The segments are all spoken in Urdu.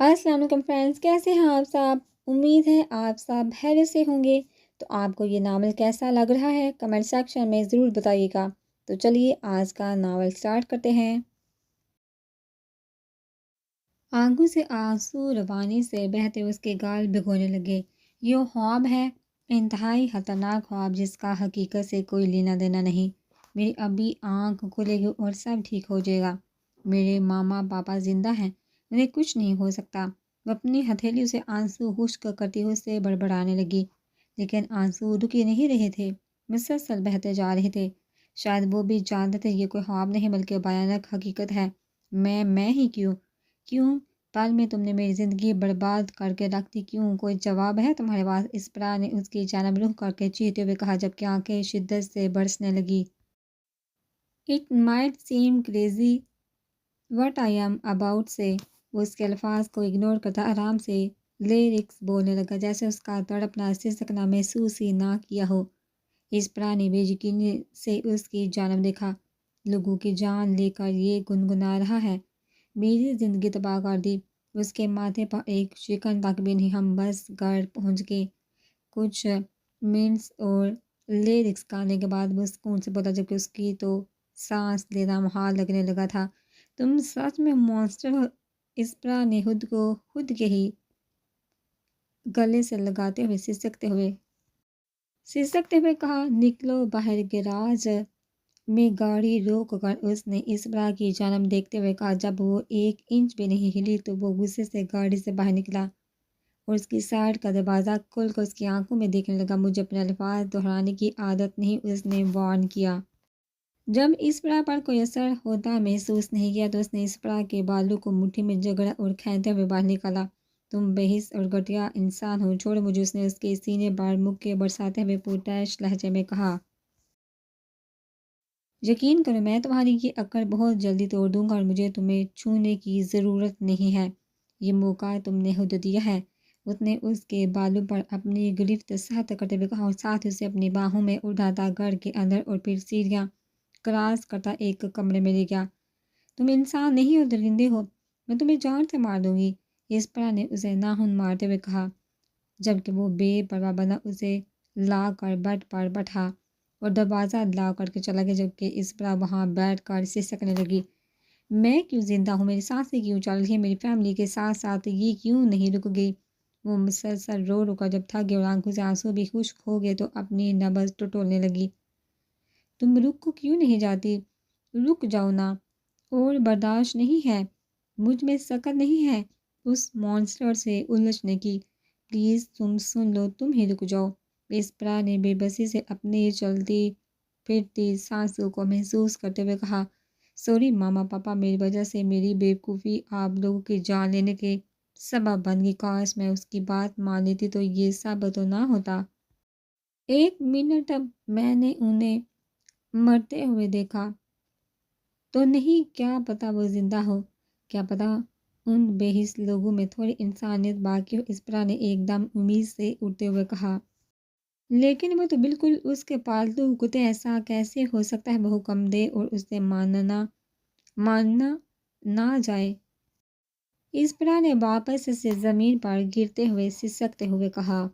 السلام علیکم فرینڈس، کیسے ہیں آپ سب؟ امید ہے آپ سب خیریت سے ہوں گے۔ تو آپ کو یہ ناول کیسا لگ رہا ہے کمنٹ سیکشن میں ضرور بتائیے گا۔ تو چلیے آج کا ناول سٹارٹ کرتے ہیں۔ آنکھوں سے آنسو روانی سے بہتے اس کے گال بھگونے لگے۔ یہ خواب ہے، انتہائی خطرناک خواب جس کا حقیقت سے کوئی لینا دینا نہیں۔ میری ابھی آنکھ کھلے گی اور سب ٹھیک ہو جائے گا۔ میرے ماما پاپا زندہ ہیں، انہیں کچھ نہیں ہو سکتا۔ وہ اپنی ہتھیلیوں سے آنسو خشک کرتی ہوئے اسے بڑبڑانے لگی، لیکن آنسو رک ہی نہیں رہے تھے، مسلسل بہتے جا رہے تھے۔ شاید وہ بھی جانتے تھے یہ کوئی خواب نہیں بلکہ بھیانک حقیقت ہے۔ میں ہی کیوں پل میں تم نے میری زندگی برباد کر کے رکھ دی؟ کیوں؟ کوئی جواب ہے تمہارے پاس؟ اسپرا نے اس کی جانب رخ کر کے چیختے ہوئے کہا، جبکہ آنکھیں شدت سے برسنے لگی۔ It might seem crazy what I am about say۔ وہ اس کے الفاظ کو اگنور کرتا آرام سے لیرکس بولنے لگا، جیسے اس کا تڑپنا سسکنا محسوس ہی نہ کیا ہو۔ اسپرا نے بے یقینی سے اس کی جانب دیکھا۔ لوگوں کی جان لے کر یہ گنگنا رہا ہے، میری زندگی تباہ کر دی۔ اس کے ماتھے پر ایک شکن تک بھی نہیں۔ ہم بس گھر پہنچ گئے۔ کچھ منٹس اور لیرکس گانے کے بعد وہ سکون سے بولا، جبکہ اس کی تو سانس لینا محال لگنے لگا تھا۔ تم سچ میں مونسٹر ہو، اسپرا نے خود کے ہی گلے سے لگاتے ہوئے سسکتے ہوئے کہا۔ نکلو باہر۔ گیراج میں گاڑی روک کر اس نے اسپرا کی جانب دیکھتے ہوئے کہا۔ جب وہ 1 انچ بھی نہیں ہلی تو وہ غصے سے گاڑی سے باہر نکلا اور اس کی سائیڈ کا دروازہ کھول کر اس کی آنکھوں میں دیکھنے لگا۔ مجھے اپنے الفاظ دہرانے کی عادت نہیں، اس نے وارن کیا۔ جب اسپرا پر کوئی اثر ہوتا محسوس نہیں کیا تو اس نے اسپرا کے بالوں کو مٹھی میں جگڑا اور کھینچتے ہوئے باہر نکالا۔ تم بےحس اور گھٹیا انسان ہو، چھوڑو مجھے، اس نے اس کے سینے پر مکے برساتے ہوئے پرتعش لہجے میں کہا۔ یقین کرو میں تمہاری یہ اکڑ بہت جلدی توڑ دوں گا اور مجھے تمہیں چھونے کی ضرورت نہیں ہے۔ یہ موقع تم نے خود دیا ہے۔ اس نے اس کے بالوں پر اپنی گرفت سخت کرتے ہوئے کہا اور ساتھ اسے اپنی باہوں میں اٹھاتا گھر کے اندر اور پھر سیڑھیاں کراس کرتا ایک کمرے میں لے گیا۔ تم انسان نہیں ہو، درندے ہو، میں تمہیں جان سے مار دوں گی، اسپرا نے اسے ناخن مارتے ہوئے کہا، جبکہ وہ بے پرواہ بنا اسے لا کر بٹ پر بٹھا اور دروازہ لا کر کے چلا گیا، جبکہ اسپرا وہاں بیٹھ کر سسکنے لگی۔ میں کیوں زندہ ہوں؟ میری سانسیں کیوں چل رہی ہیں؟ میری فیملی کے ساتھ ساتھ یہ کیوں نہیں رک گئی؟ وہ مسلسل رو کر جب تھک گئے اور آنکھوں سے آنسو بھی خشک ہو گئے تو اپنی نبض ٹٹولنے لگی۔ تم رک کیوں نہیں جاتی؟ رک جاؤ نا، اور برداشت نہیں ہے، مجھ میں سکت نہیں ہے اس مونسٹر سے الجھنے کی۔ پلیز تم سن لو، تم ہی رک جاؤ۔ اسپرا نے بے بسی سے اپنی چلتی پھرتی سانسوں کو محسوس کرتے ہوئے کہا۔ سوری ماما پاپا، میری وجہ سے میری بیوقوفی آپ لوگوں کی جان لینے کے سبب بن گئی۔ کاش میں اس کی بات مان لیتی تو یہ سب تو نہ ہوتا۔ 1 منٹ میں نے انہیں مرتے ہوئے دیکھا تو نہیں، کیا پتہ وہ زندہ ہو، کیا پتہ ان بے حس لوگوں میں تھوڑی انسانیت باقی ہو، اسپرا نے ایک دم امید سے اٹھتے ہوئے کہا۔ لیکن وہ تو بالکل اس کے پالتو کتے، ایسا کیسے ہو سکتا ہے؟ وہ حکم دے اور اسے ماننا نہ جائے۔ اسپرا نے واپس سے زمین پر گرتے ہوئے سسکتے ہوئے کہا۔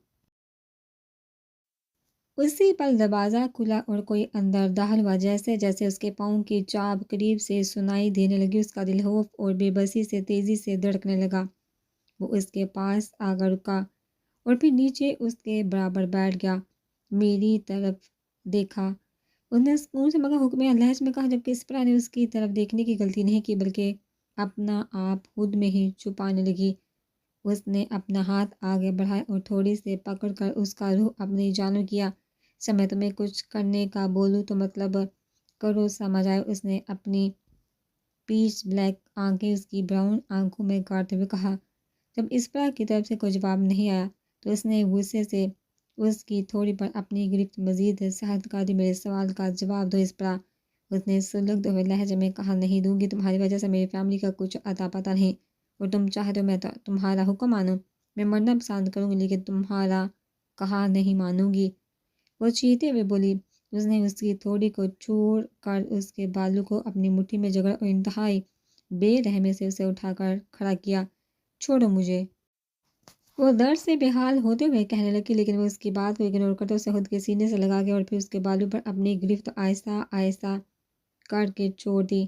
اسی پل دروازہ کھلا اور کوئی اندر داخل ہوا۔ جیسے جیسے اس کے پاؤں کی چاپ قریب سے سنائی دینے لگی، اس کا دل خوف اور بے بسی سے تیزی سے دھڑکنے لگا۔ وہ اس کے پاس آ کر رکا اور پھر نیچے اس کے برابر بیٹھ گیا۔ میری طرف دیکھا، اس نے سکون سے مگر حکمیہ لہجے میں کہا، جبکہ اسپرا نے اس کی طرف دیکھنے کی غلطی نہیں کی بلکہ اپنا آپ خود میں ہی چھپانے لگی۔ اس نے اپنا ہاتھ آگے بڑھایا اور تھوڑی سے پکڑ کر اس کا روح اپنی جانب کیا۔ جب میں تمہیں کچھ کرنے کا بولوں تو مطلب کرو، سمجھ آئے؟ اس نے اپنی پیچ بلیک آنکھیں اس کی براؤن آنکھوں میں گاڑتے ہوئے کہا۔ جب اسپرا کی طرف سے کوئی جواب نہیں آیا تو اس نے غصے سے اس کی تھوڑی پر اپنی گرفت مزید سخت کر دی۔ میرے سوال کا جواب دو اسپرا، اس نے سلگتے ہوئے لہجے میں کہا۔ نہیں دوں گی، تمہاری وجہ سے میری فیملی کا کچھ اتا پتہ نہیں، اور تم چاہتے ہو میں تمہارا حکم مانوں؟ میں مرنا پسند کروں گی لیکن تمہارا کہا نہیں مانوں گی، وہ چیختے ہوئے بولی۔ اس نے اس کی تھوڑی کو چھوڑ کر اس کے بالوں کو اپنی مٹھی میں جکڑا اور انتہائی بے رحمی سے اسے اٹھا کر کھڑا کیا۔ چھوڑو مجھے۔ وہ درد سے بے حال ہوتے ہوئے کہنے لگی، لیکن وہ اس کی بات کو اگنور کرتے اسے خود کے سینے سے لگا کے اور پھر اس کے بالوں پر اپنی گرفت آہستہ آہستہ کر کے چھوڑ دی۔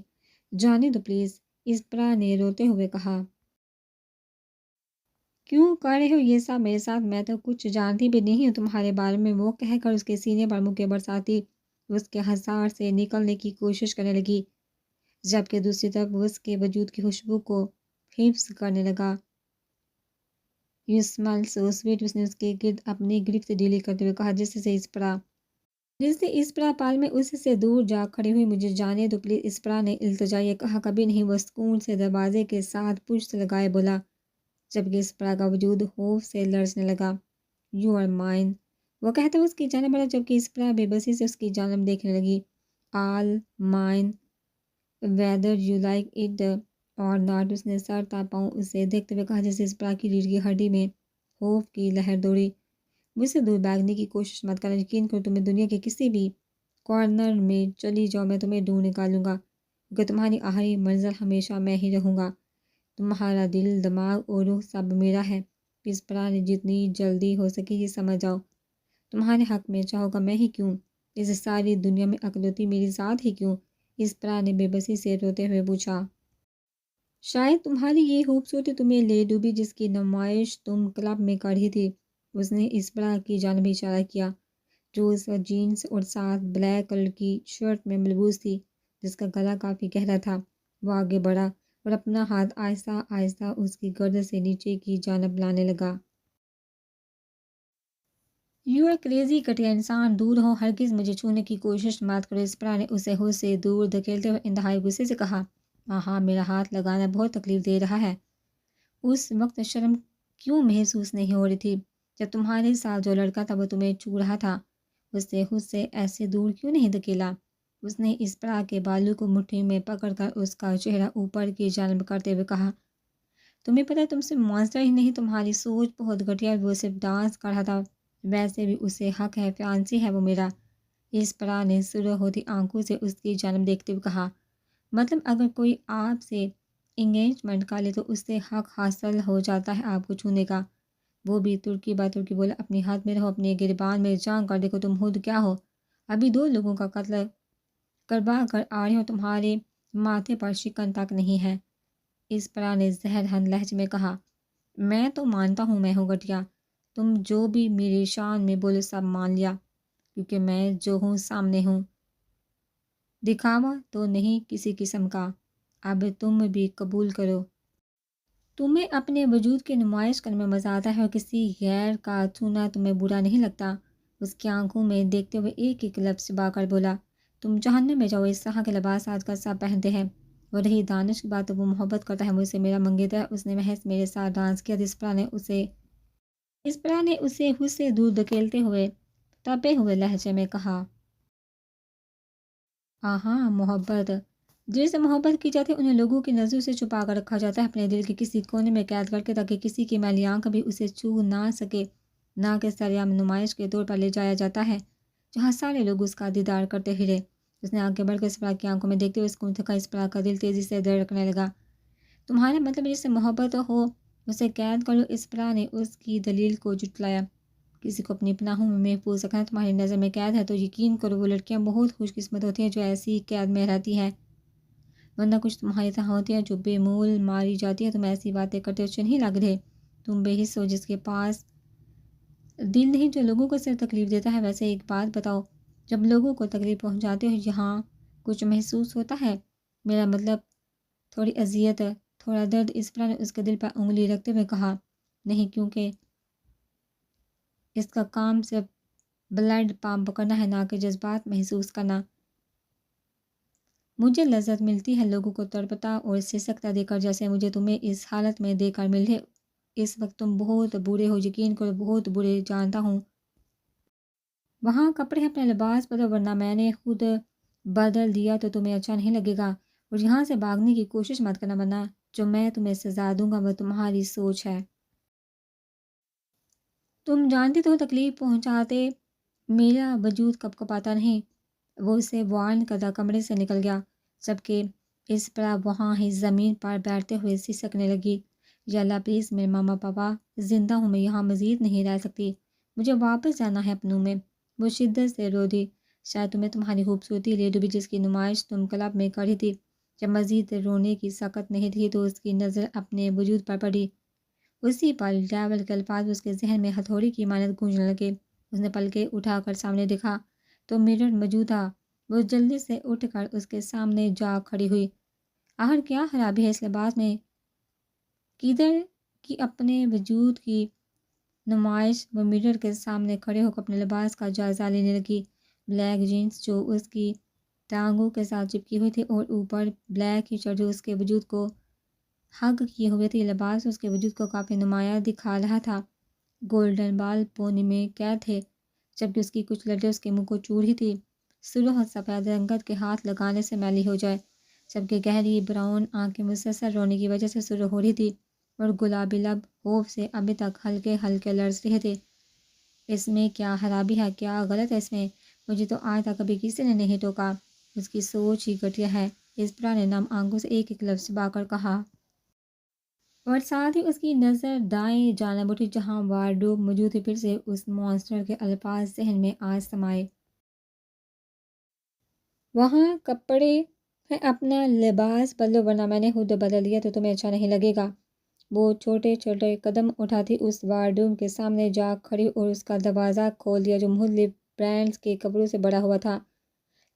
جانے دو پلیز، اسپرا نے روتے ہوئے کہا۔ کیوں کر رہے ہو یہ سب میرے ساتھ؟ میں تو کچھ جانتی بھی نہیں ہوں تمہارے بارے میں، وہ کہہ کر اس کے سینے پر منہ کے برساتی اس کے حصار سے نکلنے کی کوشش کرنے لگی، جبکہ دوسری طرف وہ اس کے وجود کی خوشبو کو حفظ کرنے لگا۔ یو اسمیل سو سویٹ، اس نے اس کے گرد اپنی گرفت ڈھیلی کرتے ہوئے کہا، جس سے اسپرا پال میں اس سے دور جا کھڑی ہوئی۔ مجھے جانے دو پلیز، اسپرا نے التجائیہ کہا۔ کبھی نہیں، وہ سکون سے دروازے کے ساتھ پشت لگائے بولا، جبکہ اسپرا کا وجود خوف سے لرزنے لگا۔ یو آر مائن، وہ کہتا اس کی جانب بڑھا، جبکہ اسپرا بے بسی سے اس کی جانب دیکھنے لگی۔ All mine whether you like it or not, اس نے سر تا پاؤں اسے دیکھتے ہوئے کہا، جیسے اسپرا کی ریڑھ کی ہڈی میں خوف کی لہر دوڑی۔ مجھ سے دور بھاگنے کی کوشش مت کرنا، یقین کرو تمہیں دنیا کے کسی بھی کارنر میں چلی جاؤ میں تمہیں ڈھونڈ نکالوں گا، کیونکہ تمہاری آخری منزل ہمیشہ میں ہی رہوں گا۔ تمہارا دل، دماغ اور روح سب میرا ہے۔ اسپرا نے جتنی جلدی ہو سکے یہ سمجھ جاؤ، تمہارے حق میں چاہو گا میں ہی کیوں، اس ساری دنیا میں اکلوتی میری ذات ہی کیوں؟ اسپرا نے بے بسی سے روتے ہوئے پوچھا۔ شاید تمہاری یہ خوبصورتی تمہیں لے ڈوبی جس کی نمائش تم کلب میں کر رہی تھی۔ اس نے اسپرا کی جانب اشارہ کیا، جو اس وقت جینس اور ساتھ بلیک کلر کی شرٹ میں ملبوس تھی، جس کا گلا کافی گہرا تھا۔ وہ آگے بڑھا اور اپنا ہاتھ آہستہ آہستہ اس کی گردن سے نیچے کی جانب لانے لگا۔ یو اے کریزی، گھٹیا انسان، دور ہو، ہرگز مجھے چھونے کی کوشش مت کرو، اسپرا نے اسے خود سے دور دھکیلتے ہوئے انتہائی غصے سے کہا۔ ہاں، میرا ہاتھ لگانا بہت تکلیف دے رہا ہے۔ اس وقت شرم کیوں محسوس نہیں ہو رہی تھی جب تمہارے ساتھ جو لڑکا تھا وہ تمہیں چھو رہا تھا؟ اس سے خود سے ایسے دور کیوں نہیں دھکیلا؟ اس نے اسپرا کے بالوں کو مٹھی میں پکڑ کر اس کا چہرہ اوپر کی جانب کرتے ہوئے کہا، تمہیں پتہ ہے تم سے مانسٹر ہی نہیں، تمہاری سوچ بہت گھٹیا، وہ صرف ڈانس کر رہا تھا، ویسے بھی اسے حق ہے، فیانسی ہے وہ میرا۔ اسپرا نے سرخ ہوتی آنکھوں سے اس کی جانب دیکھتے ہوئے کہا، مطلب اگر کوئی آپ سے انگیجمنٹ کر لے تو اس سے حق حاصل ہو جاتا ہے آپ کو چھونے کا؟ وہ بھی ترکی بات ترکی بولا، اپنی حد میں رہو، اپنے گریبان میں جان کر دیکھو تم خود کیا ہو، ابھی 2 لوگوں کا قتل کروا کر آ رہے ہو، تمہارے ماتھے پر شکن تک نہیں ہے۔ اسپرا نے زہر ہند لہجے میں کہا، میں تو مانتا ہوں میں ہوں گھٹیا، تم جو بھی میری شان میں بولے سب مان لیا، کیونکہ میں جو ہوں سامنے ہوں، دکھاوا تو نہیں کسی قسم کا، اب تم بھی قبول کرو۔ تمہیں اپنے وجود کی نمائش کرنے میں مزہ آتا ہے اور کسی غیر کا چھونا تمہیں برا نہیں لگتا۔ اس کی آنکھوں میں دیکھتے ہوئے ایک ایک لفظ چبا کر بولا، تم جہنم میں جاؤ، اس طرح کے لباس آج کل سب پہنتے ہیں۔ اور رہی دانش کی بات تو وہ محبت کرتا ہے، مجھ سے میرا منگیتر ہے، اس نے محض میرے ساتھ ڈانس کیا تھا۔ اسپرا نے اسے خود سے دور دھکیلتے ہوئے تپے ہوئے لہجے میں کہا، ہاں، محبت، جن سے محبت کی جاتی ہے انہیں لوگوں کی نظروں سے چھپا کر رکھا جاتا ہے، اپنے دل کے کسی کونے میں قید کر کے، تاکہ کسی کی میلی آنکھ کبھی اسے چھو نہ سکے، نہ کہ سرعام نمائش کے طور پر لے جایا جاتا ہے جہاں سارے لوگ اس کا دیدار کرتے ہی رہے۔ اس نے آگے بڑھ کر اسپرا کی آنکھوں میں دیکھتے ہوئے سکون تھا، اسپرا کا دل تیزی سے دھڑکنے لگا۔ تمہارا مطلب جس سے محبت ہو اسے قید کرو، اسپرا نے اس کی دلیل کو جھٹلایا۔ کسی کو اپنی پناہوں میں محفوظ رکھنا تمہاری نظر میں قید ہے تو یقین کرو وہ لڑکیاں بہت خوش قسمت ہوتی ہیں جو ایسی قید میں رہتی ہیں، ورنہ کچھ تمہاری طرح ہوتی ہیں جو بے مول ماری جاتی ہے۔ تم ایسی باتیں کرتے ہو اچھے نہیں لگ رہے، تم بے حس ہو جس کے پاس دل نہیں، جو لوگوں کو صرف تکلیف دیتا ہے۔ ویسے ایک بات بتاؤ، جب لوگوں کو تکلیف پہنچاتے ہو یہاں کچھ محسوس ہوتا ہے؟ میرا مطلب تھوڑی اذیت، تھوڑا درد؟ اسپرا نے اس کے دل پر انگلی رکھتے ہوئے کہا، نہیں، کیونکہ اس کا کام صرف بلڈ پمپ کرنا ہے، نہ کہ جذبات محسوس کرنا۔ مجھے لذت ملتی ہے لوگوں کو تڑپتا اور سسکتا دے کر، جیسے مجھے تمہیں اس حالت میں دے کر ملے۔ اس وقت تم بہت برے ہو، یقین کرو بہت برے، جانتا ہوں۔ وہاں کپڑے اپنے لباس بدلو، ورنہ میں نے خود بدل دیا تو تمہیں اچھا نہیں لگے گا، اور یہاں سے بھاگنے کی کوشش مت کرنا، ورنہ جو میں تمہیں سزا دوں گا وہ تمہاری سوچ ہے۔ تم جانتے تو تکلیف پہنچاتے میرا وجود کب کپاتا نہیں۔ وہ اسے وارن کردہ کمرے سے نکل گیا، جبکہ اسپرا وہاں ہی زمین پر بیٹھتے ہوئے سسکنے لگی۔ یا اللہ پلیز میرے ماما پاپا زندہ ہوں، میں یہاں مزید نہیں رہ سکتی، مجھے واپس جانا ہے اپنوں میں۔ وہ شدت سے رو دی۔ شاید تمہیں تمہاری خوبصورتی لے ڈوبی جس کی نمائش تم کلب میں کری تھی۔ جب مزید رونے کی سکت نہیں تھی تو اس کی نظر اپنے وجود پر پڑی۔ اسی پل ڈرائیور کے الفاظ اس کے ذہن میں ہتھوڑی کی مانند گونجنے لگے۔ اس نے پلکیں اٹھا کر سامنے دیکھا تو مرر موجود تھا۔ وہ جلدی سے اٹھ کر اس کے سامنے جا کھڑی ہوئی۔ آخر کیا خرابی ہے اس لباس میں؟ کدھر کی اپنے وجود کی نمائش؟ وہ مرر کے سامنے کھڑے ہو کر اپنے لباس کا جائزہ لینے لگی۔ بلیک جینس جو اس کی ٹانگوں کے ساتھ چپکی ہوئی تھی اور اوپر بلیک ہی شرٹ جو اس کے وجود کو حگ کیے ہوئے تھی۔ لباس اس کے وجود کو کافی نمایاں دکھا رہا تھا۔ گولڈن بال پونی میں قید تھے جبکہ اس کی کچھ لٹیں اس کے منہ کو چور رہی تھی۔ سرخ اور سفید رنگت کے ہاتھ لگانے سے میلی ہو جائے، جبکہ گہری براؤن آنکھیں مسلسل رونے کی وجہ سے سرخ ہو رہی تھی اور گلابی لب خوف سے ابھی تک ہلکے ہلکے لرز رہے تھے۔ اس میں کیا خرابی ہے؟ کیا غلط ہے اس میں؟ مجھے تو آج تک کبھی کسی نے نہیں ٹوکا۔ اس کی سوچ ہی گھٹیا ہے، اسپرا نے نم آنکھوں سے ایک ایک لفظ چبا کر کہا۔ اور ساتھ ہی اس کی نظر دائیں جانب اٹھی جہاں وارڈروب موجود تھی۔ پھر سے اس مانسٹر کے الفاظ ذہن میں آج سمائے۔ وہاں کپڑے ہیں، اپنا لباس بدلو ورنہ میں نے خود بدل دیا تو تمہیں اچھا نہیں لگے گا۔ وہ چھوٹے چھوٹے قدم اٹھاتی اس وارڈروب کے سامنے جا کھڑی اور اس کا دروازہ کھول دیا جو مختلف برانڈز کے کپڑوں سے بھرا ہوا تھا،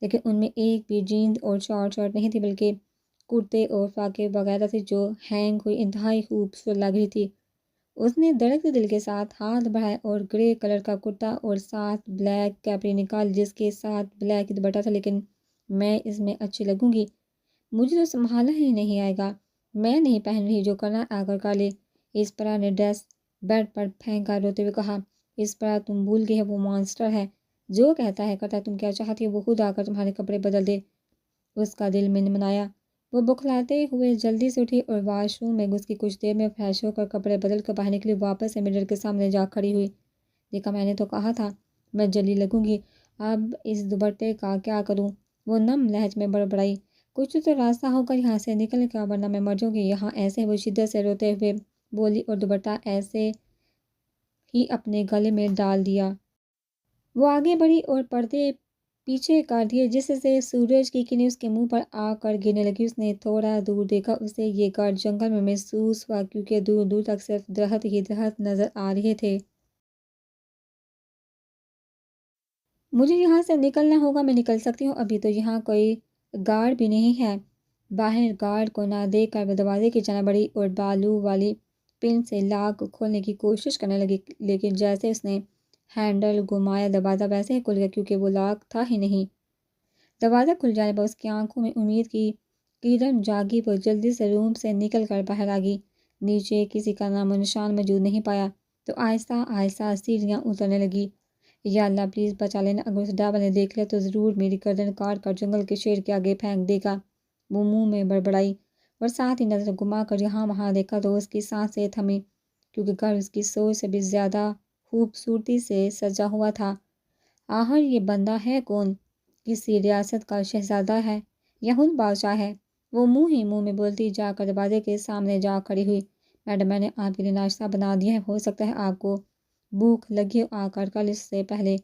لیکن ان میں ایک بھی جینز اور شارٹ شرٹ نہیں تھی بلکہ کرتے اور فراکیں وغیرہ تھی جو ہینگ ہوئی انتہائی خوبصورت لگ رہی تھی۔ اس نے دھڑکتے دل کے ساتھ ہاتھ بڑھائے اور گرے کلر کا کرتا اور ساتھ بلیک کیپری نکال جس کے ساتھ بلیک دوپٹہ تھا۔ لیکن میں اس میں اچھی لگوں گی، مجھے تو سنبھالا ہی نہیں آئے گا، میں نہیں پہن رہی، جو کرنا آ کر کر لے۔ اسپرا نے ڈریس بیڈ پر پھینکا روتے ہوئے کہا۔ اسپرا تم بھول گئی ہے، وہ مانسٹر ہے، جو کہتا ہے کرتا ہے، تم کیا چاہتی ہے وہ خود آ کر تمہارے کپڑے بدل دے۔ اس کا دل منمنایا۔ وہ بکھلاتے ہوئے جلدی سے اٹھی اور واش روم میں گھس کی کچھ دیر میں فریش ہو کر کپڑے بدل کر باہر نکلی۔ واپس سے مرر کے سامنے جا کھڑی ہوئی۔ دیکھا، میں نے تو کہا تھا میں جلی لگوں گی، اب اس دوپٹے کا کیا کروں؟ وہ نم لہج میں بڑبڑائی۔ کچھ تو راستہ ہوگا یہاں سے نکل کا ورنہ میں مر جاؤں گی یہاں ایسے۔ وہ شدت سے روتے ہوئے بولی اور دوپٹہ ایسے ہی اپنے گلے میں ڈال دیا۔ وہ آگے بڑھی اور پردے پیچھے کر دیے جس سے سورج کی کرنیں اس کے منہ پر آ کر گرنے لگی۔ اس نے تھوڑا دور دیکھا، اسے یہ گھر جنگل میں محسوس ہوا کیونکہ دور دور تک صرف درخت ہی درخت نظر آ رہے تھے۔ مجھے یہاں سے نکلنا ہوگا، میں نکل سکتی ہوں، ابھی تو یہاں کوئی گارڈ بھی نہیں ہے۔ باہر گارڈ کو نہ دیکھ کر وہ دروازے کی جانب بڑھی اور بالوں والی پن سے لاک کھولنے کی کوشش کرنے لگی، لیکن جیسے اس نے ہینڈل گھمایا دروازہ ویسے ہی کھل گیا کیونکہ وہ لاک تھا ہی نہیں۔ دروازہ کھل جانے پر اس کی آنکھوں میں امید کی کرن جاگی۔ وہ جلدی سے روم سے نکل کر باہر آ گئی۔ نیچے کسی کا نام و نشان موجود نہیں پایا تو آہستہ آہستہ سیڑھیاں اترنے لگی۔ یا اللہ پلیز بچا لینا، اگر اس ڈرائیور نے دیکھ لیا تو ضرور میری گردن کاٹ کر جنگل کے شیر کے آگے پھینک دے گا۔ وہ منہ میں بڑبڑائی اور ساتھ ہی نظر گھما کر یہاں وہاں دیکھا تو اس کی سانسیں تھمی کیونکہ گھر اس کی سوچ سے بھی زیادہ خوبصورتی سے سجا ہوا تھا۔ آخر یہ بندہ ہے کون؟ کسی ریاست کا شہزادہ ہے یا خود بادشاہ ہے؟ وہ منہ ہی منہ میں بولتی جا کر دروازے کے سامنے جا کھڑی ہوئی۔ میڈم، میں نے آپ کے لیے ناشتہ بنا دیا ہے، ہو سکتا ہے آپ کو بھوک لگی ہو، آ کر کل اس سے پہلے۔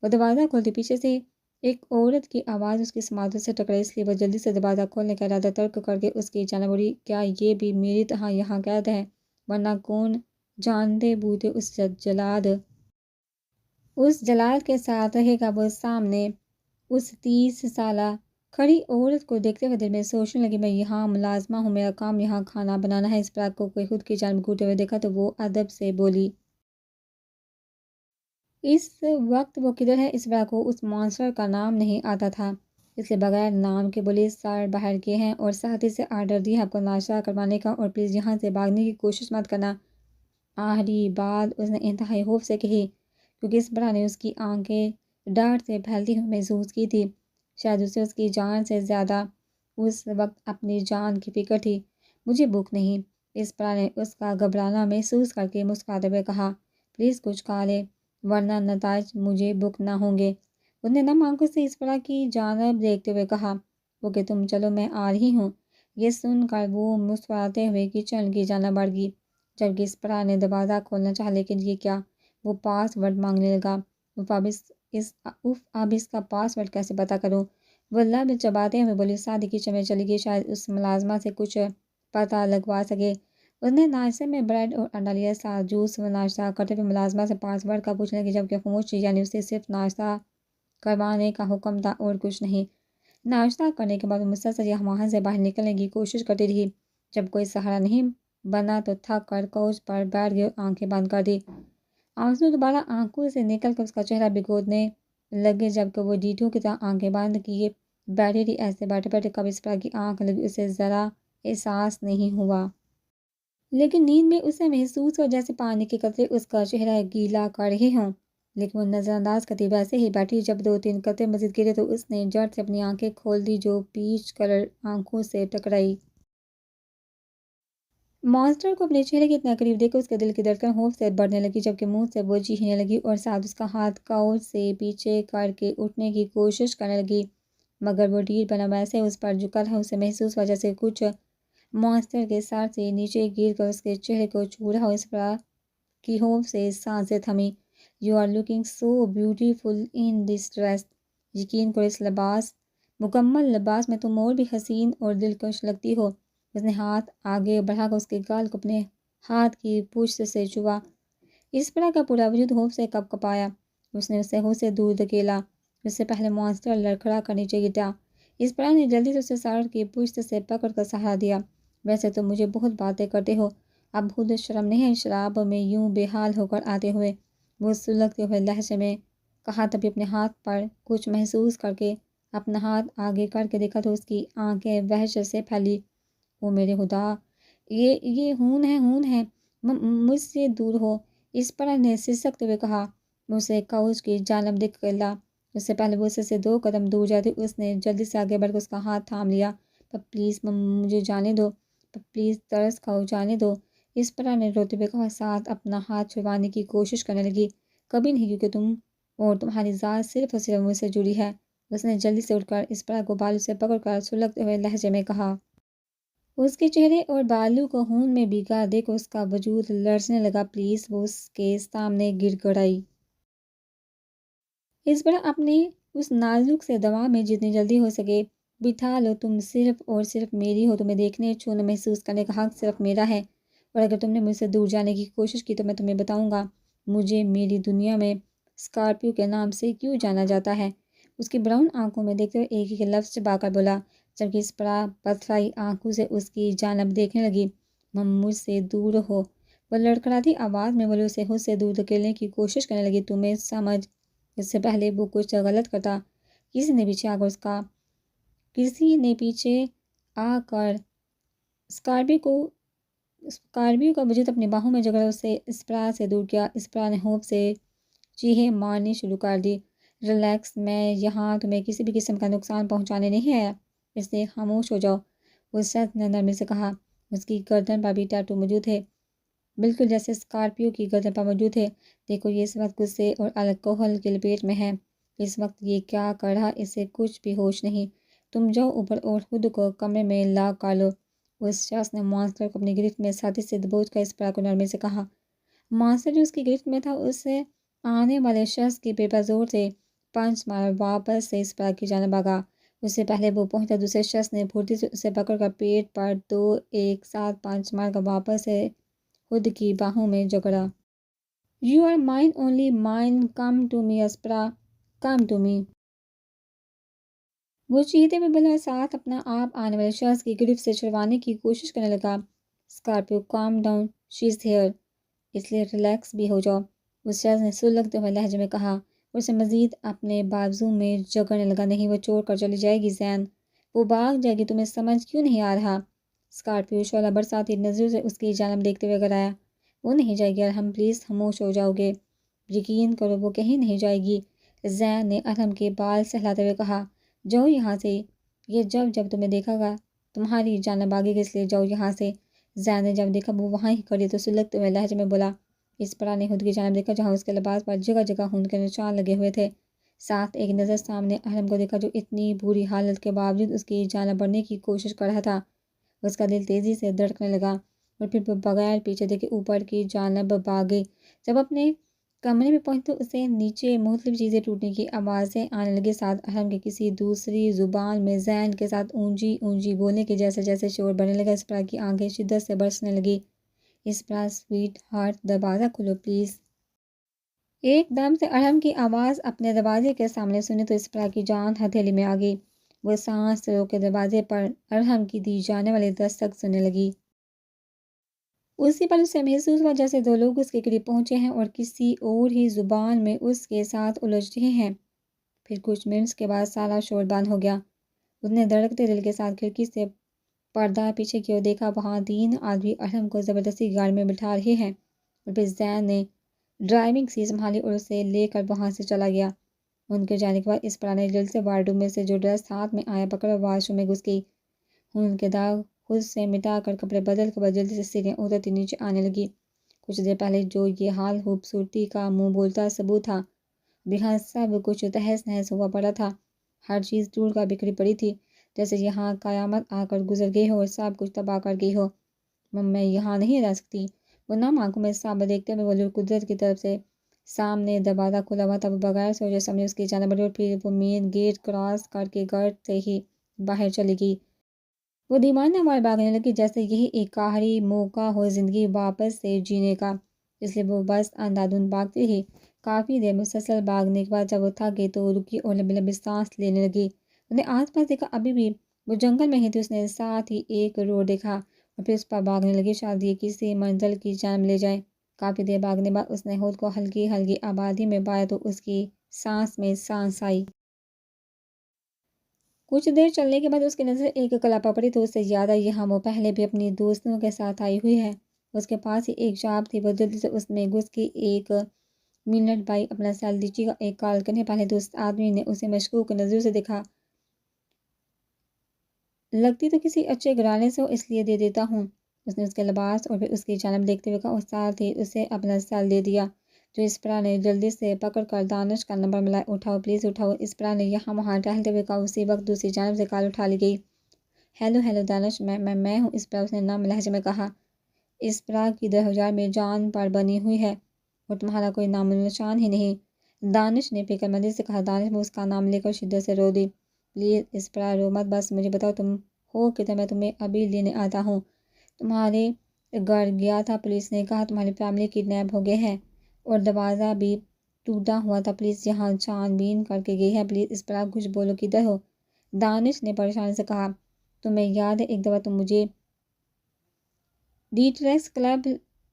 وہ دروازہ کھولتی پیچھے سے ایک عورت کی آواز اس کی سماعتوں سے ٹکرائی، اس لیے وہ جلدی سے دروازہ کھولنے کا ارادہ ترک کر کے اس کی جانب بڑھی۔ کیا یہ بھی میری طرح یہاں قید ہے؟ ورنہ کون جانتے بوجھتے اس جلاد کے ساتھ رہے گا؟ وہ سامنے اس 30 سالہ کھڑی عورت کو دیکھتے ہوئے دل میں سوچنے لگی، میں یہاں ملازمہ ہوں، میرا کام یہاں کھانا بنانا ہے۔ اس پر کو کوئی خود کی جانب گھورتے ہوئے دیکھا تو وہ ادب سے بولی، اس وقت وہ کدھر ہے؟ اس پر کو اس مانسٹر کا نام نہیں آتا تھا، اس لیے بغیر نام کے بولی، سر باہر گئے ہیں اور ساتھی سے آرڈر دیا ہے آپ کو ناشتہ کروانے کا، اور پلیز یہاں سے بھاگنے کی کوشش مت کرنا۔ آخری بات اس نے انتہائی خوف سے کہی کیونکہ اس بڑا نے اس کی آنکھیں ڈر سے پھیلتی ہوئی محسوس کی تھی۔ شاید اسے اس کی جان سے زیادہ اس وقت اپنی جان کی فکر تھی۔ مجھے بھوک نہیں، اس بڑا نے اس کا گھبرانا محسوس کر کے مسکراتے ہوئے کہا، پلیز کچھ کھا لے ورنہ نتائج مجھے بھوک نہ ہوں گے۔ اس نے نم آنکھوں سے اس بڑا کی جانب دیکھتے ہوئے کہا، اوکے تم چلو میں آ رہی ہوں۔ یہ سن کر وہ مسکراتے ہوئے کچن کی جانب بڑھ گئی۔ جبکہ اسپرا نے دروازہ کھولنا چاہا، لیکن یہ کیا، وہ پاس ورڈ مانگنے لگا۔ اب اس کا پاس ورڈ کیسے پتہ کروں؟ وہ لب چباتے ہوئے بولی۔ سعادی کچن میں چلی گئی، شاید اس ملازمہ سے کچھ پتہ لگوا سکے۔ اس نے ناشتے میں بریڈ اور انڈا لیا، ساتھ جوس۔ وہ ناشتہ کرتے ہوئے ملازمہ سے پاس ورڈ کا پوچھنے لگی، جبکہ خاموش تھی، یعنی اسے صرف ناشتہ کروانے کا حکم تھا اور کچھ نہیں۔ ناشتہ کرنے کے بعد وہ مسلسل وہاں سے باہر نکلنے کی کوشش کرتی رہی۔ جب کوئی سہارا نہیں بنا تو تھک کر کوچ پر بیٹھ گئی اور آنکھیں بند کر دی۔ آنسو دوبارہ آنکھوں سے نکل کر اس کا چہرہ بھگونے لگے، جبکہ وہ ڈیٹو کی طرح آنکھیں بند کیے بیٹھی رہی۔ ایسے بیٹھے بیٹھے کب اسپرا کی آنکھ لگی اسے ذرا احساس نہیں ہوا، لیکن نیند میں اسے محسوس ہوا جیسے پانی کے قطرے اس کا چہرہ گیلا کر رہے ہوں، لیکن وہ نظر انداز کرتی ویسے ہی بیٹھی۔ جب 2-3 قطرے مزید گرے تو اس نے جھٹ سے اپنی آنکھیں کھول دی، جو پیچ کلر آنکھوں سے ٹکرائی۔ مانسٹر کو اپنے چہرے کے اتنا قریب دیکھ کر اس کے دل کی دھڑکن خوف سے بڑھنے لگی، جبکہ منہ سے وہ چیخنے لگی اور ساتھ اس کا ہاتھ کوچ سے پیچھے کر کے اٹھنے کی کوشش کرنے لگی، مگر وہ ڈھیل بنا ویسے اس پر جھکا رہا۔ اسے محسوس ہوا جیسے کچھ مانسٹر کے سر سے نیچے گر کر اس کے چہرے کو چھو رہا ہو۔ اسپرا کی خوف سے سانسیں تھمی۔ "You are looking so beautiful in this dress", یقین کرو اس مکمل لباس میں تم اور بھی حسین اور دلکش لگتی ہو۔ اس نے ہاتھ آگے بڑھا کر اس کے گال کو اپنے ہاتھ کی پشت سے چھوا۔ اسپرا کا پورا وجود خوف سے کپ کپایا۔ اس نے اسے خود سے دور دھکیلا، اس سے پہلے مانسٹر لڑکھڑا کر نیچے گرا۔ اسپرا نے جلدی سے اسے سر کی پشت سے پکڑ کر سہارا دیا۔ "ویسے تم مجھے بہت باتیں کرتے ہو، اب خود شرم نہیں ہے شراب میں یوں بے حال ہو کر آتے ہوئے"، وہ سلگتے ہوئے لہجے میں کہا۔ تبھی اپنے ہاتھ پر کچھ محسوس کر کے اپنا ہاتھ آگے کر کے دیکھا تو اس کی آنکھیں وحشت سے پھیلی۔ "او میرے خدا، یہ خون ہے، مجھ سے دور ہو"، اسپرا نے سسکتے ہوئے کہا۔ اسے کوچ کی جانب دھکیلا۔ اس سے پہلے وہ اسے سے 2 قدم دور جاتی، اس نے جلدی سے آگے بڑھ کر اس کا ہاتھ تھام لیا۔ پلیز مجھے جانے دو، پلیز ترس کھاؤ، جانے دو"، اسپرا نے روتے ہوئے کہا، ساتھ اپنا ہاتھ چھڑوانے کی کوشش کرنے لگی۔ "کبھی نہیں، کیونکہ تم اور تمہاری ذات صرف اور صرف مجھ سے جڑی ہے"، اس نے جلدی سے اٹھ کر اسپرا کو بالوں سے پکڑ کر سلگتے ہوئے لہجے میں کہا۔ اس کے چہرے اور بالوں کو خون میں بھیگا دیکھ کر اس کا وجود لرزنے لگا۔ "پلیز"، وہ اس کے سامنے گر گڑائی۔ اسپرا اپنے اس نازک سے دماغ میں جتنی جلدی ہو سکے بٹھا لو، تم صرف اور صرف میری ہو، تمہیں دیکھنے، چھونے، محسوس کرنے کا حق صرف میرا ہے، اور اگر تم نے مجھ سے دور جانے کی کوشش کی تو میں تمہیں بتاؤں گا مجھے میری دنیا میں اسکارپیو کے نام سے کیوں جانا جاتا ہے۔ اس کی براؤن آنکھوں میں دیکھتے ہوئے ایک ایک لفظ چبا کر بولا، جبکہ اسپرا پتھرائی آنکھوں سے اس کی جانب دیکھنے لگی۔ "مجھ سے دور ہو"، وہ لڑکھڑاتی آواز میں بولی، اسے خود سے دور دھکیلنے کی کوشش کرنے لگی۔ "تمہیں سمجھ"، اس سے پہلے وہ کچھ غلط کرتا، کسی نے پیچھے آ کر اسکارپیو کا وجود اپنی باہوں میں جکڑ اسے اسپرا سے دور کیا۔ اسپرا نے خوف سے چیخیں مارنی شروع کر دی۔ "ریلیکس، میں یہاں تمہیں کسی بھی قسم کا نقصان پہنچانے نہیں آیا، اس لیے خاموش ہو جاؤ"، اس شخص نے نرمی سے کہا۔ اس کی گردن پر بھی ٹیٹو موجود تھے، بالکل جیسے اسکارپیو کی گردن پر موجود تھے۔ "دیکھو، یہ اس وقت غصے اور الکوہل کی لپیٹ میں ہے، اس وقت یہ کیا کر رہا اسے کچھ بھی ہوش نہیں، تم جاؤ اوپر اور خود کو کمرے میں لاک کر لو"، اس شخص نے مانسٹر کو اپنی گرفت میں سختی سے دبوچ کر اسپرا کو نرمی سے کہا۔ مانسٹر جو اس کی گرفت میں تھا، اس سے آنے والے شخص کی پیر پر زور سے پنچ مار واپس سے اسپرا کی جانب بھاگا۔ اس سے پہلے وہ پہنچا، دوسرے شخص نے پھرتی سے اسے پکڑ کر پیٹ پر 2 ایک ساتھ پنچ مار کر واپس سے خود کی باہوں میں جکڑا۔ "You are mine, only mine, come to me اسپرا، کم ٹو می"، وہ چیختے ہوئے بولا، ساتھ اپنا آپ آنے والے شخص کی گرفت سے چھڑوانے کی کوشش کرنے لگا۔ "Scorpio, calm down, she is here, اس لیے ریلیکس بھی ہو جاؤ"، اس شخص نے سلگتے ہوئے لہجے میں کہا، اور اسے مزید اپنے بازو میں جکڑنے لگا۔ "نہیں، وہ چھوڑ کر چلی جائے گی زین، وہ بھاگ جائے گی، تمہیں سمجھ کیوں نہیں آ رہا"، اسکارپیو شعلہ برساتی نظروں سے اس کی جانب دیکھتے ہوئے گرایا۔ "وہ نہیں جائے گی ارحم، پلیز خاموش ہو جاؤ گے"، یقین کرو وہ کہیں نہیں جائے گی، زین نے ارحم کے بال سہلاتے ہوئے کہا۔ "جاؤ یہاں سے، یہ جب تمہیں دیکھا گا تمہاری جانب بھاگے گا، اس لیے جاؤ یہاں سے"، زین نے جب دیکھا وہ وہاں ہی کھڑی تو سلگتے ہوئے لہجے میں بولا۔ اسپرا نے خود کی جانب دیکھا، جہاں اس کے لباس پر جگہ جگہ خون کے نشان لگے ہوئے تھے، ساتھ ایک نظر سامنے ارحم کو دیکھا جو اتنی بری حالت کے باوجود اس کی جانب بڑھنے کی کوشش کر رہا تھا۔ اس کا دل تیزی سے دھڑکنے لگا۔ اور پھر وہ بغیر پیچھے دیکھے اوپر کی جانب بھاگے۔ جب اپنے کمرے میں پہنچے تو اسے نیچے مختلف چیزیں ٹوٹنے کی آوازیں آنے لگی، ساتھ ارحم کے کسی دوسری زبان میں زین کے ساتھ اونچی اونچی بولنے کے جیسے جیسے شور بڑھنے لگا۔ اسپرا کی آنکھیں شدت سے برسنے لگی۔ اسپرا سویٹ ہارٹ، دروازہ کھولو پلیز۔ ایک دم سے ارحم کی آواز اپنے دروازے کے سامنے سنی تو اسپرا کی جان ہتھیلی میں آ گئی۔ وہ سانس روک کے دروازے پر ارحم کی دی جانے والی دستک سننے لگی۔ اسی پر اسے محسوس ہوا جیسے دو لوگ اس کے قریب پہنچے ہیں اور کسی اور ہی زبان میں اس کے ساتھ الجھ رہے ہیں۔ پھر کچھ منٹس کے بعد سارا شور بند ہو گیا۔ اس نے دھڑکتے دل کے ساتھ کھڑکی سے پردہ پیچھے کی اور دیکھا، وہاں 3 آدمی ارحم کو زبردستی گاڑی میں بٹھا رہے ہیں۔ اور پھر زین نے ڈرائیونگ سیٹ سنبھالی اور اسے لے کر وہاں سے چلا گیا۔ ان کے جانے کے بعد اسپرا نے جلد سے وارڈ روم میں سے جو ڈریس ہاتھ میں آیا پکڑ واش روم میں گھس گئی۔ ان کے داغ خود سے مٹا کر کپڑے بدل کے بعد جلدی سے سیڑھیاں اترتی نیچے آنے لگی۔ کچھ دیر پہلے جو یہ حال خوبصورتی کا منہ بولتا ثبوت تھا، یہاں سب کچھ تہس نہس ہوا پڑا تھا۔ ہر چیز ٹوٹ کر بکھری پڑی تھی، جیسے یہاں قیامت آ کر گزر گئی ہو اور سب کچھ تباہ کر گئی ہو۔ میں یہاں نہیں رہ سکتی۔ وہ نم آنکھوں میں صاف دیکھتے ہوئے بولی اور قدرت کی طرف سے سامنے دروازہ کھلا ہوا تھا۔ وہ بغیر سوچے سمجھے اس کی جانب بڑھی اور پھر وہ مین گیٹ کراس کر کے گھر سے ہی باہر چلی گئی۔ وہ دیوانہ وار بھاگنے لگی جیسے یہی ایک آخری موقع ہو زندگی واپس سے جینے کا، اس لیے وہ بس اندھادھند بھاگتی رہی۔ کافی دیر مسلسل بھاگنے کے بعد جب وہ تھک گئی تو رکی اور لمبی لمبی سانس لینے لگی۔ اس نے آس پاس دیکھا، ابھی بھی وہ جنگل میں ہی تھی۔ اس نے ساتھ ہی ایک روڈ دیکھا اور پھر اس پر بھاگنے لگی، شاید یہ کسی منزل کی جانب لے جائے۔ کافی دیر بھاگنے بعد اس نے خود کو ہلکی ہلکی آبادی میں پایا تو اس کی سانس میں سانس آئی۔ کچھ دیر چلنے کے بعد اس کی نظر ایک کلا پر پڑی تو اس سے یاد آئی یہاں وہ پہلے بھی اپنی دوستوں کے ساتھ آئی ہوئی ہے۔ اس کے پاس ہی ایک شاپ تھی، وہ جلدی سے اس میں گھس کے 1 منٹ بھائی اپنا سیل دیجیے گا، ایک کال کرنے پہلے تو اس آدمی نے اسے مشکوک نظر سے دیکھا۔ لگتی تو کسی اچھے گھرانے سے ہو، اس لیے دے دیتا ہوں۔ اس نے اس کے لباس اور پھر اس کی جانب دیکھتے ہوئے کہا اور ساتھ ہی اسے اپنا سیل دے دیا، جو اسپرا نے جلدی سے پکڑ کر دانش کا نمبر ملایا۔ اٹھاؤ پلیز اٹھاؤ، اسپرا نے یہاں وہاں ٹہلتے ہوئے کہا۔ اسی وقت دوسری جانب سے کال اٹھا لی گئی۔ ہیلو ہیلو دانش، میں ہوں اسپرا، اس نے نرم لہجے میں کہا۔ اسپرا کی 10,000 میں جان پر بنی ہوئی ہے اور تمہارا کوئی نام و نشان ہی نہیں، دانش نے فکر مندی سے کہا۔ دانش میں اس کا نام لے کر شدت سے رو دی۔ پلیز اسپرا رو مت، بس مجھے بتاؤ تم ہو کدھر، میں تمہیں ابھی لینے آتا ہوں۔ تمہارے گھر گیا تھا، پولیس نے کہا تمہاری فیملی کڈنیپ ہو گئے ہے اور دروازہ بھی ٹوٹا ہوا تھا، پولیس یہاں چھان بین کر کے گئی ہے۔ پلیز اسپرا کچھ بولو، کدھر ہو؟ دانش نے پریشانی سے کہا۔ تمہیں یاد ہے ایک دفعہ تم مجھے ڈیٹریکس کلب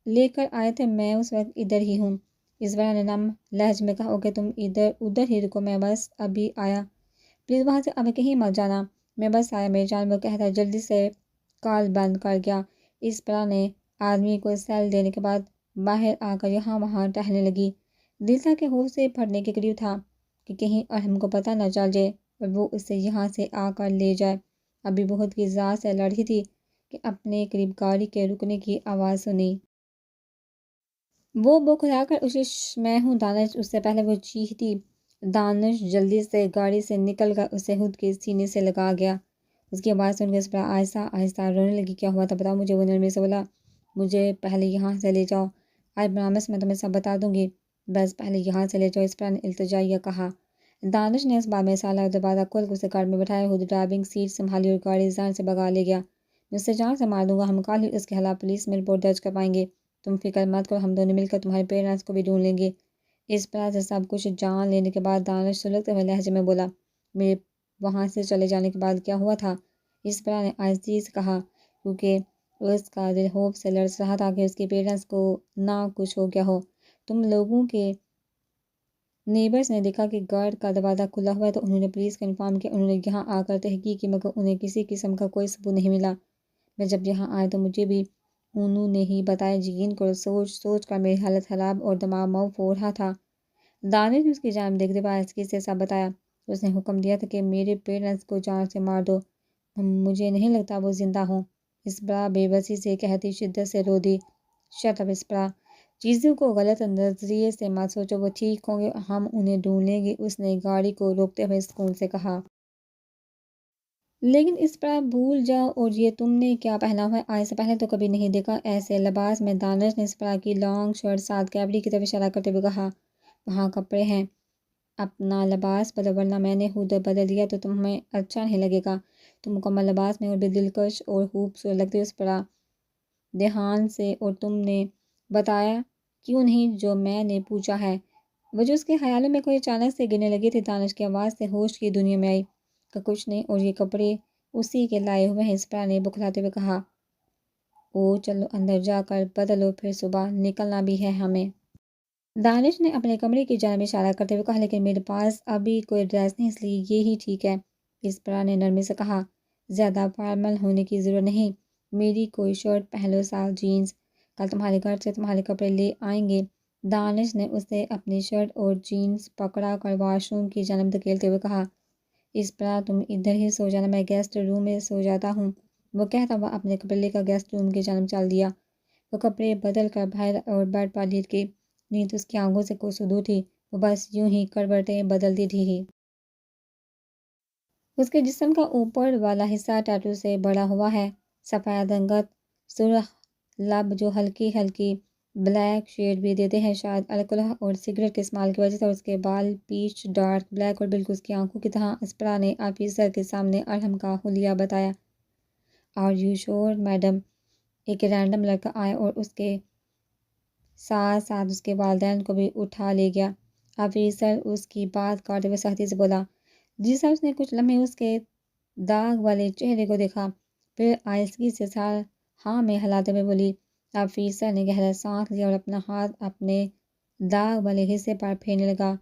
لے کر آئے تھے، میں اس وقت ادھر ہی ہوں، اسپرا نے نرم لہجے میں کہا۔ اوکے تم ادھر ہی رکو، میں بس ابھی آیا، پلیز وہاں سے اب کہیں مت جانا، میں بس آیا میری جان، وہ کہتا جلدی سے کال بند کر گیا۔ اسپرا نے آدمی کو سیل دینے کے بعد باہر آ کر یہاں وہاں ٹہلنے لگی۔ دل تھا کہ ہوش سے پھٹنے کے قریب تھا کہ کہیں ارحم کو پتہ نہ چل جائے اور وہ اسے یہاں سے آ کر لے جائے۔ ابھی بہت کی ذات سے لڑ رہی تھی کہ اپنے قریب گاڑی کے رکنے کی آواز سنی۔ وہ بکھرا کر اٹھی، میں ہوں دانش، اس سے پہلے وہ چیختی۔ دانش جلدی سے گاڑی سے نکل کر اسے خود کے سینے سے لگا گیا۔ اس کی آواز سن کر اسپرا آہستہ آہستہ رونے لگی۔ کیا ہوا تھا بتاؤ مجھے، وہ نرمی سے بولا۔ مجھے پہلے یہاں سے لے جاؤ، آئی پرامس میں تمہیں سب بتا دوں گی، بس پہلے یہاں سے لے جاؤ، اسپرا نے التجائیہ کہا۔ دانش نے اس بات میں سالا اور دروازہ کھول کر اسے کار میں بٹھایا، خود ڈرائیونگ سیٹ سنبھالی اور گاڑی زان سے بگا لے گیا۔ میں اسے جان سے مار دوں گا، ہم کل ہی اس کے خلاف پولیس میں رپورٹ درج کروائیں گے، تم فکر مت کرو، ہم دونوں مل کر تمہارے پیرنٹس کو بھی ڈھونڈ لیں گے۔ اسپرا سے سب کچھ جان لینے کے بعد دانش سلگتے ہوئے لہجے میں بولا۔ میرے وہاں سے چلے جانے کے بعد کیا ہوا تھا؟ اسپرا نے آہستگی سے کہا، کیونکہ اس کا دل خوف سے لرز رہا تھا کہ اس کے پیرنٹس کو نہ کچھ ہو گیا ہو۔ تم لوگوں کے نیبرز نے دیکھا کہ گھر کا دروازہ کھلا ہوا ہے تو انہوں نے پولیس کو انفارم کیا، انہوں نے یہاں آ کر تحقیق کی مگر انہیں کسی قسم کا کوئی ثبوت نہیں ملا۔ میں جب یہاں آیا تو مجھے بھی انہوں نے ہی بتایا، یقین کرو سوچ سوچ کر میری حالت خراب اور دماغ موف ہو رہا تھا۔ دانش نے اس کی جانب دیکھتے ہوئے آہستگی سے سب بتایا۔ اس نے حکم دیا تھا کہ میرے پیرنٹس کو جان سے مار دو، مجھے نہیں لگتا وہ زندہ ہوں، اسپرا بے بسی سے کہتی شدت سے رو دی۔ شٹ اپ اسپرا، چیزوں کو غلط نظریے سے مت سوچو، وہ ٹھیک ہوں گے، ہم انہیں ڈھونڈ لیں گے، اس نے گاڑی کو روکتے ہوئے سکون سے کہا۔ لیکن اس پر بھول جاؤ، اور یہ تم نے کیا پہنا ہوا ہے؟ آج سے پہلے تو کبھی نہیں دیکھا ایسے لباس میں۔ دانش نے اسپرا کی لانگ شرٹ ساتھ کیبری کی طرف اشارہ کرتے ہوئے کہا، وہاں کپڑے ہیں، اپنا لباس بدلو ورنہ میں نے خود بدل دیا تو تمہیں اچھا نہیں لگے گا۔ تم مکمل لباس میں اور بھی دلکش اور خوبصورت لگتے ہو اسپرا، دھیان سے۔ اور تم نے بتایا کیوں نہیں جو میں نے پوچھا ہے؟ وہ جو اس کے خیالوں میں کوئی اچانک سے گرنے لگی تھی۔ دانش کی آواز سے ہوش کی دنیا میں آئی کہ کچھ نہیں، اور یہ کپڑے اسی کے لائے ہوئے ہیں، اسپرا نے بکھلاتے ہوئے کہا۔ او چلو اندر جا کر بدلو، پھر صبح نکلنا بھی ہے ہمیں۔ دانش نے اپنے کمرے کی جانب اشارہ کرتے ہوئے کہا، لیکن میرے پاس ابھی کوئی ڈریس نہیں، اس لیے یہی ٹھیک ہے، اسپرا نے نرمی سے کہا۔ زیادہ فارمل ہونے کی ضرورت نہیں، میری کوئی شرٹ پہن لو، ساتھ جینز، کل تمہارے گھر سے تمہارے کپڑے لے آئیں گے۔ دانش نے اسے اپنی شرٹ اور جینز پکڑا کر واش روم کی جانب دھکیلتے ہوئے کہا، اسپرا تم ادھر ہی سو جانا، میں گیسٹ روم میں سو جاتا ہوں۔ وہ کہتا ہوا اپنے کپڑے لے کر گیسٹ روم کی جانب چل دیا۔ وہ کپڑے بدل کر باہر اور بیڈ پر لیٹ گئی، نیند اس کی آنکھوں سے کوسوں دور تھی، وہ بس یوں ہی کروٹیں بدلتی تھی۔ اس کے جسم کا اوپر والا حصہ ٹیٹو سے بڑا ہوا ہے، سفید رنگت، سرخ لب جو ہلکی ہلکی بلیک شیڈ بھی دیتے ہیں، شاید الکحل اور سگریٹ کے استعمال کی وجہ سے، اور اس کے بال پیچ ڈارک بلیک اور بالکل اس کی آنکھوں کی طرح۔ اسپرا نے آفیسر کے سامنے ارحم کا حلیہ بتایا۔ Are you sure madam? ایک رینڈم لڑکا آیا اور اس کے ساتھ ساتھ اس کے والدین کو بھی اٹھا لے گیا۔ آفیسر اس کی بات کاٹتے ہوئے سختی سے بولا، جی سر۔ اس نے کچھ لمحے اس کے داغ والے چہرے کو دیکھا، پھر آہستگی سے سر ہاں میں ہلاتے ہوئے بولی۔ آفیسر نے گہرا سانس لیا اور اپنا ہاتھ اپنے داغ والے حصے پر پھیرنے لگا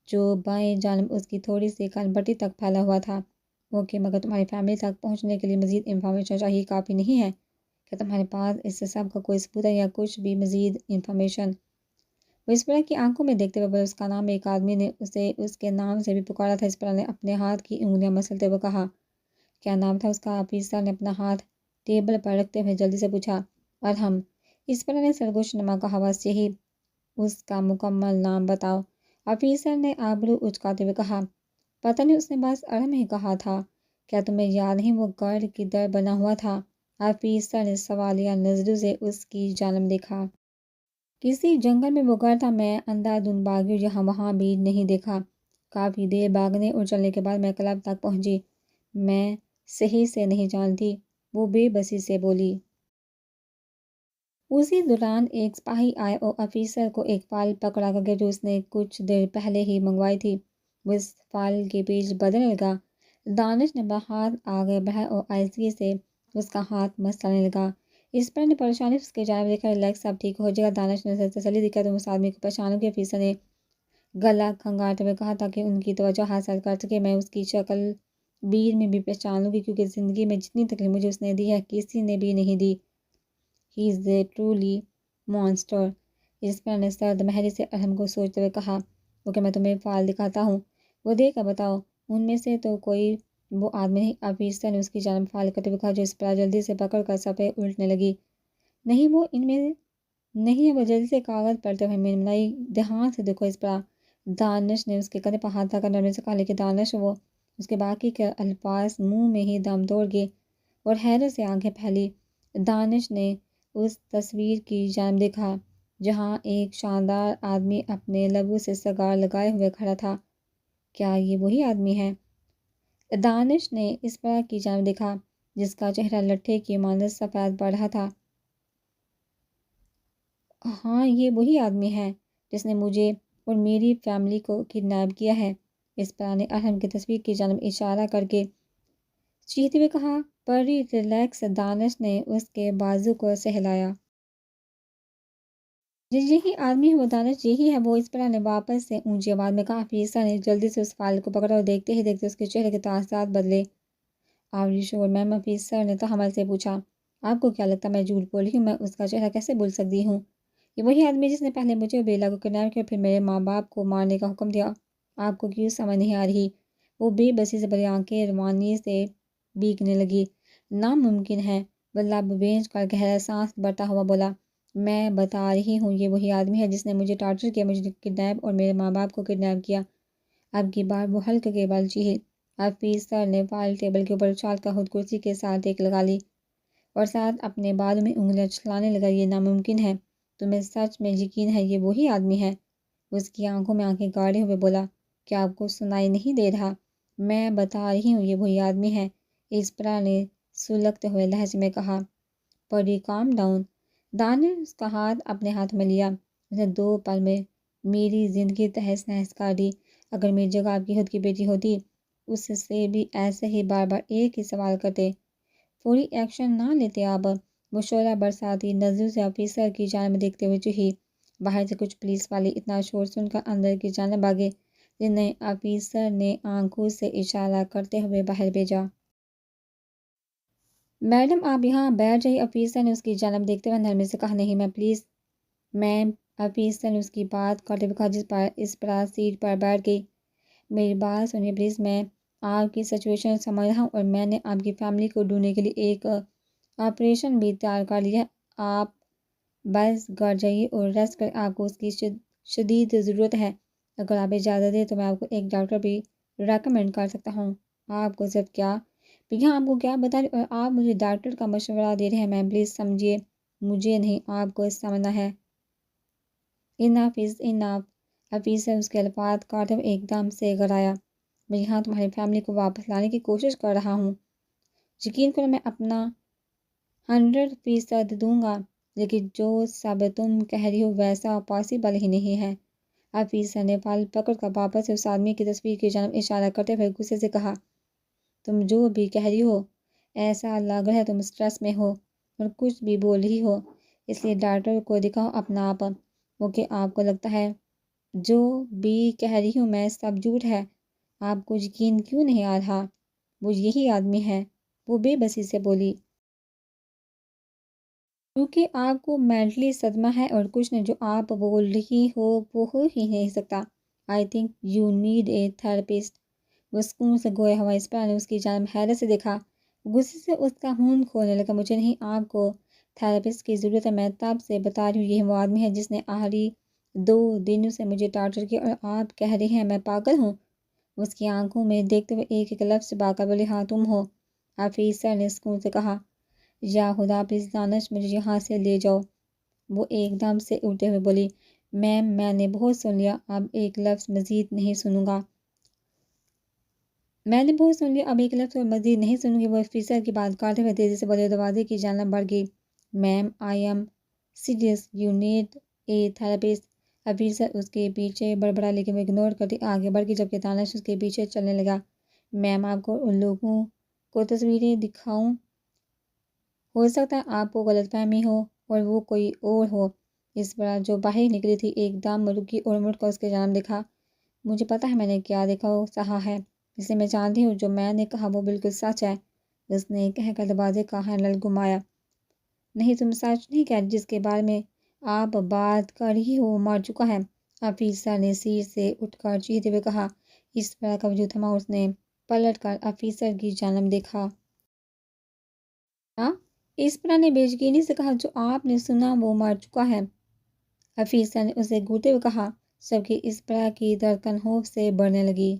جو بائیں جانب اس کی تھوڑی سی کان پٹی تک پھیلا ہوا تھا۔ اوکے، مگر تمہاری فیملی تک پہنچنے کے لیے مزید انفارمیشن چاہیے، کافی نہیں ہے؟ کیا تمہارے پاس اس سے سب کا کوئی ثبوت ہے یا کچھ بھی مزید انفارمیشن؟ وہ اسپرا کی آنکھوں میں دیکھتے ہوئے بولے، اس کا نام ایک آدمی نے اسے اس کے نام سے بھی پکارا تھا۔ اسپرا نے اپنے ہاتھ کی انگلیاں مسلتے ہوئے کہا، کیا نام تھا اس کا؟ آفیسر نے اپنا ہاتھ ٹیبل پر رکھتے ہوئے جلدی سے پوچھا۔ ارحم، اسپرا نے سرگوش نما کہا، بس یہی اس کا مکمل نام بتاؤ۔ آفیسر نے آبرو اچکاتے ہوئے کہا، پتہ نہیں، اس نے بس ارحم ہی کہا تھا۔ کیا تمہیں یاد نہیں وہ گھر کدھر بنا ہوا تھا؟ آفیسر نے سوالیہ نظروں سے اس کی جانب دیکھا۔ کسی جنگل میں وہ گھر تھا، میں اندھا دھند بھاگی اور یہاں وہاں بھی نہیں دیکھا۔ کافی دیر بھاگنے اور چلنے کے بعد میں کلب تک پہنچی۔ میں صحیح سے نہیں جانتی، وہ بے بسی سے بولی۔ اسی دوران ایک سپاہی آیا اور آفیسر کو ایک فائل پکڑا کر کے جو اس نے کچھ دیر پہلے ہی منگوائی تھی، وہ اس فائل کے پیج بدلنے لگا۔ دانش نے اپنا ہاتھ آگے بڑھایا اور آہستگی سے اس کا ہاتھ مسلنے لگا۔ اسپرا نے پریشانی سے اس کی جانب دیکھا، ریلیکس، اب ٹھیک ہو جائے گا۔ دانش نے اسے تسلی دی، کیا تم اس آدمی کو پہچانو گے؟ آفیسر نے گلا کھنگاتے ہوئے کہا، تاکہ ان کی توجہ حاصل کر سکے، میں اس کی شکل بیر میں بھی پہچان لوں گی، کیونکہ زندگی میں جتنی تکلیف مجھے اس نے دی ہے کسی نے بھی نہیں دی۔ ہی از اے ٹرولی مانسٹر۔ اسپرا نے سرد مہری سے ارحم کو سوچتے ہوئے کہا، اوکے میں تمہیں فائل دکھاتا ہوں، وہ دیکھ کر بتاؤ، ان میں سے تو کوئی وہ آدمی نہیں؟ آفیسر نے اس کی جانب فائل کرتے ہوئے کہا، جو اسپرا جلدی سے پکڑ کر صفحے الٹنے لگی۔ نہیں، وہ ان میں نہیں ہے۔ وہ جلدی سے کاغذ پلٹے ہوئے منمنائی، دھیان سے دیکھو اسپرا۔ دانش نے اس کے کندھے پر ہاتھ رکھ کر نرمی سے کہا، لیکن دانش، وہ اس کے باقی کے الفاظ منہ میں ہی دم توڑ گئے اور حیرت سے آنکھیں پھیلی۔ دانش نے اس تصویر کی جانب دیکھا جہاں ایک شاندار آدمی اپنے لبوں سے سگار لگائے ہوئے کھڑا تھا۔ کیا یہ وہی آدمی ہے؟ دانش نے اسپرا کی جانب دیکھا جس کا چہرہ لٹھے کی مانند سفید پڑ رہا تھا۔ ہاں، یہ وہی آدمی ہے جس نے مجھے اور میری فیملی کو کڈنیپ کیا ہے، اسپرا نے ارحم کی تصویر کی جانب اشارہ کر کے چیختے ہوئے کہا۔ پری ریلیکس، دانش نے اس کے بازو کو سہلایا۔ یہی آدمی ہے وہ، دانش یہی ہے وہ، اسپرا نے واپس سے اونچی آواز میں کہا۔ آفیسر نے جلدی سے اس فائل کو پکڑا اور دیکھتے ہی دیکھتے اس کے چہرے کے تاثرات بدلے۔ آر یو شور میم؟ آفیسر نے تحمل سے پوچھا۔ آپ کو کیا لگتا ہے میں جھوٹ بول رہی ہوں؟ میں اس کا چہرہ کیسے بھول سکتی ہوں؟ یہ وہی آدمی جس نے پہلے مجھے اور بیلا کو کڈنیپ کیا، پھر میرے ماں باپ کو مارنے کا حکم دیا۔ آپ کو کیوں سمجھ نہیں آ رہی؟ وہ بے بسی سے بڑی آنکھیں روانی سے بھیگنے لگی۔ ناممکن ہے، وہ لب بھینچ کر گہرا سانس بھرتا ہوا بولا۔ میں بتا رہی ہوں، یہ وہی آدمی ہے جس نے مجھے ٹارچر کیا، مجھے کڈنیپ اور میرے ماں باپ کو کڈنیپ کیا۔ اب کی بار وہ ہلک کے بل چیخی۔ آفیسر نے فائل ٹیبل کے اوپر اچھال کر خود کرسی کے ساتھ ایک لگا لی اور ساتھ اپنے بالوں میں انگلیاں چلانے لگا۔ یہ ناممکن ہے، تمہیں سچ میں یقین ہے یہ وہی آدمی ہے؟ اس کی آنکھوں میں آنکھیں گاڑے ہوئے بولا، کیا آپ کو سنائی نہیں دے رہا؟ میں بتا رہی ہوں یہ وہی آدمی ہے، اسپرا نے سلگتے ہوئے لہجے میں کہا۔ پری کام ڈاؤن۔ دانش اس کا ہاتھ اپنے ہاتھ میں لیا۔ اس نے 2 پل میں میری زندگی تہس نہس کر دی۔ اگر میری جگہ آپ کی خود کی بیٹی ہوتی، اس سے بھی ایسے ہی بار بار ایک ہی سوال کرتے، فوری ایکشن نہ لیتے آپ؟ وہ شعلہ برساتی نظروں سے آفیسر کی جانب دیکھتے ہوئے چوہی۔ باہر سے کچھ پولیس والے اتنا شور سن کر اندر کی جانب بھاگے، جنہیں آفیسر نے آنکھوں سے اشارہ کرتے ہوئے باہر بھیجا۔ میڈم آپ یہاں بیٹھ جائیے، آفیسر نے اس کی جانب دیکھتے ہوئے نرمی سے کہا۔ نہیں میں پلیز میم، آفیسر نے اس کی بات کاٹتے ہوئے کہا، جس پر اسپرا سیٹ پر بیٹھ گئی۔ میری بات سنیے پلیز، میں آپ کی سچویشن سمجھ رہا ہوں اور میں نے آپ کی فیملی کو ڈھونڈنے کے لیے ایک آپریشن بھی تیار کر لیا ہے۔ آپ بس گھر جائیے اور ریسٹ کریں، آپ کو اس کی شدید ضرورت ہے۔ اگر آپ اجازت دیں تو میں آپ کو ایک ڈاکٹر بھی ریکمینڈ کر سکتا ہوں۔ آپ کو صرف کیا یہاں آپ کو کیا بتا رہے اور آپ مجھے ڈاکٹر کا مشورہ دے رہے ہیں؟ میم پلیز سمجھیے، مجھے نہیں آپ کو سمجھنا ہے۔ اناف از اناف۔ آفیسر اس کے الفاظ کاٹتے ہوئے ایک دم سے گھبرایا۔ میں یہاں تمہاری فیملی کو واپس لانے کی کوشش کر رہا ہوں، یقین کرو میں اپنا 100% دوں گا، لیکن جو سب تم کہہ رہی ہو ویسا پاسبل ہی نہیں ہے۔ آفیسر نے فائل پکڑ کر واپس سے اس آدمی کی تصویر کی جانب اشارہ کرتے ہوئے غصے سے کہا، تم جو بھی کہہ رہی ہو ایسا لگ رہا ہے تم سٹریس میں ہو اور کچھ بھی بول رہی ہو، اس لیے ڈاکٹر کو دکھاؤ اپنا آپ۔ وہ کہ آپ کو لگتا ہے جو بھی کہہ رہی ہوں میں سب جھوٹ ہے؟ آپ کو یقین کیوں نہیں آ رہا؟ وہ یہی آدمی ہے، وہ بے بسی سے بولی۔ کیونکہ آپ کو مینٹلی صدمہ ہے اور کچھ نہیں جو آپ بول رہی ہو وہ ہو ہی نہیں سکتا۔ I think you need a therapist. وہ سکون سے گویا ہوا اسپرا نے اس کی جانب حیرت سے دیکھا، غصے سے اس کا خون کھولنے لگا۔ مجھے نہیں آپ کو تھراپسٹ کی ضرورت ہے، میں تب سے بتا رہی ہوں یہ وہ آدمی ہے جس نے آخری 2 دنوں سے مجھے ٹارچر کیا اور آپ کہہ رہے ہیں میں پاگل ہوں؟ اس کی آنکھوں میں دیکھتے ہوئے ایک ایک لفظ چبا کر بولے، ہاں تم ہو۔ آفیسر نے سکون سے کہا، یا خدا پلیز دانش مجھے یہاں سے لے جاؤ۔ وہ ایک دم سے اٹھتے ہوئے بولی، میم میں نے بہت سن لیا، اب ایک لفظ مزید نہیں سنوں گا۔ میں نے بہت سن لیا، اب ایک لفظ اور مزید نہیں سنوں گی۔ وہ آفیسر کی بات کاٹتے ہوئے تیزی سے بولے، دروازے کی جانب بڑھ گئی۔ Ma'am I am serious, you need a therapist. Officer اس کے پیچھے بڑبڑا لیکن وہ اگنور کرتی آگے بڑھ گئی، جبکہ دانش اس کے پیچھے چلنے لگا۔ میم آپ کو ان لوگوں کو تصویریں دکھاؤں؟ ہو سکتا ہے آپ کو غلط فہمی ہو اور وہ کوئی اور ہو۔ اس پر جو باہر نکلی تھی ایک دم رکی اور مڑ کر اس کے جانب دیکھا۔ مجھے پتہ ہے میں نے کیا دیکھا وہ سہا ہے، اس لیے میں جانتی ہوں جو میں نے کہا وہ بالکل سچ ہے۔ اس نے کہہ کر دروازے کا ہینڈل گھمایا۔ نہیں تم سچ نہیں کہہ رہی، جس کے بارے میں آپ بات کر رہی ہو وہ مر چکا ہے۔ آفیسر نے سیٹ سے اٹھ کر چیختے ہوئے کہا۔ اس پر کا وجود تھما، اس نے پلٹ کر آفیسر کی جانب دیکھا۔ ہاں؟ اسپرا نے بے یقینی سے کہا، جو آپ نے سنا وہ مر چکا ہے۔ آفیسر نے اسے گھورتے ہوئے کہا، جبکہ اسپرا کی دھڑکن خوف سے بڑھنے لگی۔